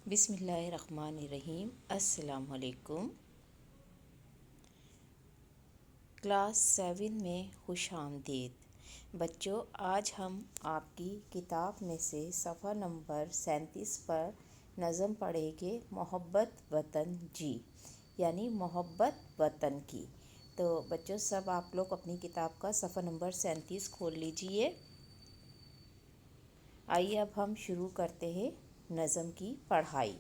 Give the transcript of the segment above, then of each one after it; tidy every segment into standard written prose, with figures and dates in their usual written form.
بسم اللہ الرحمن الرحیم۔ السلام علیکم۔ کلاس 7 میں خوش آمدید بچوں۔ آج ہم آپ کی کتاب میں سے صفحہ نمبر 37 پر نظم پڑھیں گے، محبت وطن جی، یعنی محبت وطن کی۔ تو بچوں سب آپ لوگ اپنی کتاب کا صفحہ نمبر 37 کھول لیجئے۔ آئیے اب ہم شروع کرتے ہیں نظم کی پڑھائی۔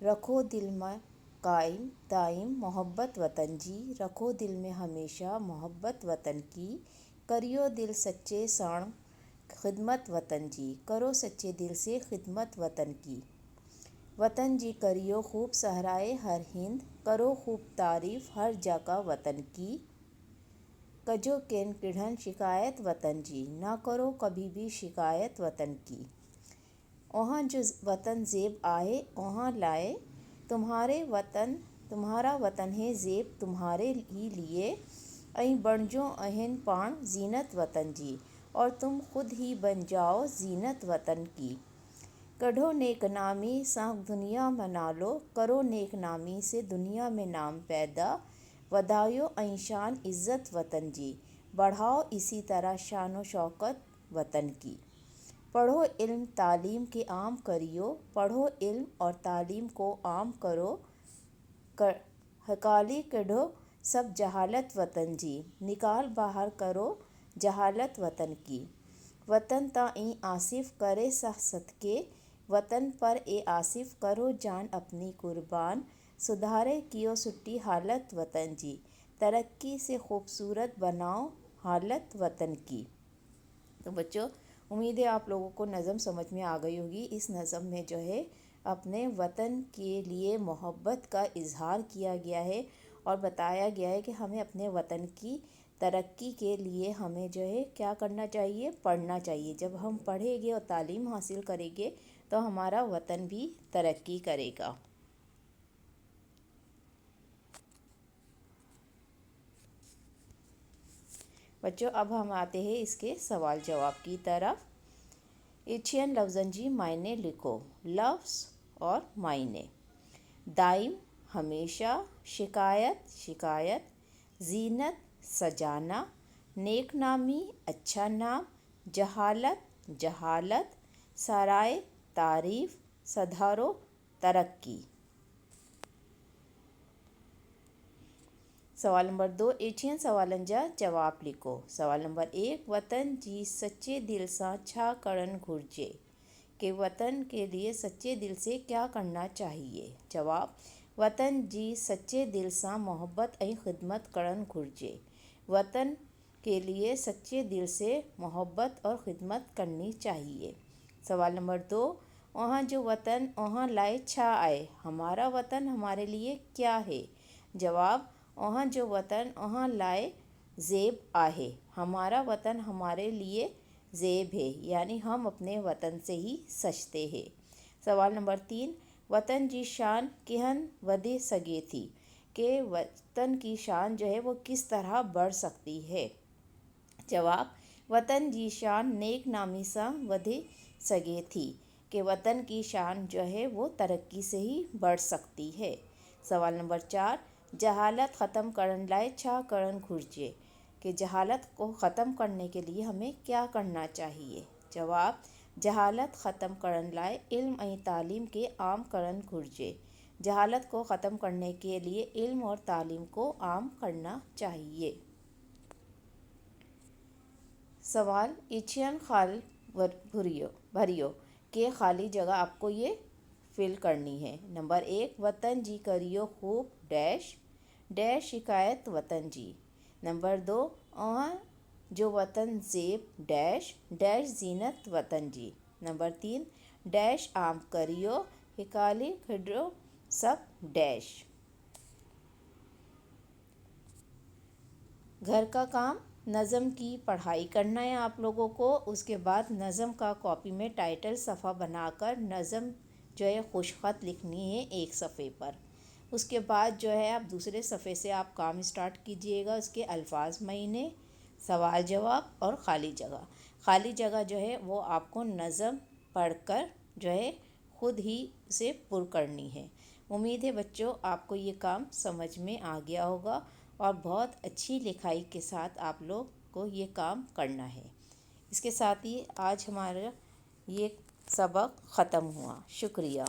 رکھو دل میں قائم دائم محبت وطن جی، رکھو دل میں ہمیشہ محبت وطن کی، کریو دل سچے سان خدمت وطن جی، کرو سچے دل سے خدمت وطن کی۔ وطن جی کریو خوب صحرائے ہر ہند، کرو خوب تعریف ہر جگہ وطن کی، کجو کین کڑھن شکایت وطن جی، نہ کرو کبھی بھی شکایت وطن کی۔ وہاں جو وطن زیب آئے وہاں لائے، تمہارا وطن ہے زیب تمہارے ہی لیے، این بن جو اہن پان زینت وطن جی، اور تم خود ہی بن جاؤ زینت وطن کی۔ کڈھو نیک نامی سا دنیا منا لو، کرو نیک نامی سے دنیا میں نام پیدا، ودایو این شان عزت وطن جی، بڑھاؤ اسی طرح شان و شوکت وطن کی۔ پڑھو علم تعلیم کے عام کریو، پڑھو علم اور تعلیم کو عام کرو، ہکالی کڈھو سب جہالت وطن جی، نکال باہر کرو جہالت وطن کی۔ وطن تا این آصف کرے سہ صدقے، وطن پر اے آصف کرو جان اپنی قربان، سدھارے کیو سٹی حالت وطن جی، ترقی سے خوبصورت بناؤ حالت وطن کی۔ تو بچوں امید ہے آپ لوگوں کو نظم سمجھ میں آ گئی ہوگی۔ اس نظم میں جو ہے اپنے وطن کے لیے محبت کا اظہار کیا گیا ہے اور بتایا گیا ہے کہ ہمیں اپنے وطن کی ترقی کے لیے ہمیں جو ہے کیا کرنا چاہیے، پڑھنا چاہیے۔ جب ہم پڑھیں گے اور تعلیم حاصل کریں گے تو ہمارا وطن بھی ترقی کرے گا۔ بچوں اب ہم آتے ہیں اس کے سوال جواب کی طرف۔ ایچین لفظاً جی معنی لکھو، لفظ اور معنی۔ دائم ہمیشہ، شکایت زینت سجانا، نیک نامی اچھا نام، جہالت سرائے تعریف، سدھارو ترقی۔ سوال نمبر 2 ایچین سوالن جا جواب لکھو۔ سوال نمبر 1 وطن جی سچے دل سا چھا کرن گھرجے، کہ وطن کے لیے سچے دل سے کیا کرنا چاہیے۔ جواب، وطن جی سچے دل سا محبت این خدمت کرن گھرجے، وطن کے لیے سچے دل سے محبت اور خدمت کرنی چاہیے۔ سوال نمبر 2 وہاں جو وطن وہاں لائے چھا آئے، ہمارا وطن ہمارے لیے کیا ہے۔ جواب، وہاں جو وطن وہاں لائے زیب آہے، ہمارا وطن ہمارے لیے زیب ہے، یعنی ہم اپنے وطن سے ہی سجتے ہیں۔ سوال نمبر 3 وطن جی شان کہن ودے سگے تھی، کہ وطن کی شان جو ہے وہ کس طرح بڑھ سکتی ہے۔ جواب، وطن جی شان نیک نامی سا ودے سگے تھی، کہ وطن کی شان جو ہے وہ ترقی سے ہی بڑھ سکتی ہے۔ سوال نمبر 4 جہالت ختم کرن لائے چھا کرن گھرجے، کہ جہالت کو ختم کرنے کے لیے ہمیں کیا کرنا چاہیے۔ جواب، جہالت ختم کرن لائے علم این تعلیم کے عام کرن گھرجے، جہالت کو ختم کرنے کے لیے علم اور تعلیم کو عام کرنا چاہیے۔ سوال ایچین خال بھریو، کہ خالی جگہ آپ کو یہ فل کرنی ہے۔ نمبر 1 وطن جی کریو خوب ڈیش شکایت وطن جی۔ نمبر 2 وہاں جو وطن زیب ڈیش زینت وطن جی۔ نمبر 3 ڈیش عام کریو، ہکالی کھڈو سب ڈیش۔ گھر کا کام نظم کی پڑھائی کرنا ہے آپ لوگوں کو۔ اس کے بعد نظم کا کاپی میں ٹائٹل صفحہ بنا کر نظم جو ہے خوش خط لکھنی ہے ایک صفحے پر۔ اس کے بعد جو ہے آپ دوسرے صفحے سے آپ کام اسٹارٹ کیجئے گا۔ اس کے الفاظ معنی، سوال جواب اور خالی جگہ جو ہے وہ آپ کو نظم پڑھ کر جو ہے خود ہی اسے پر کرنی ہے۔ امید ہے بچوں آپ کو یہ کام سمجھ میں آ گیا ہوگا اور بہت اچھی لکھائی کے ساتھ آپ لوگ کو یہ کام کرنا ہے۔ اس کے ساتھ ہی آج ہمارا یہ سبق ختم ہوا۔ شکریہ۔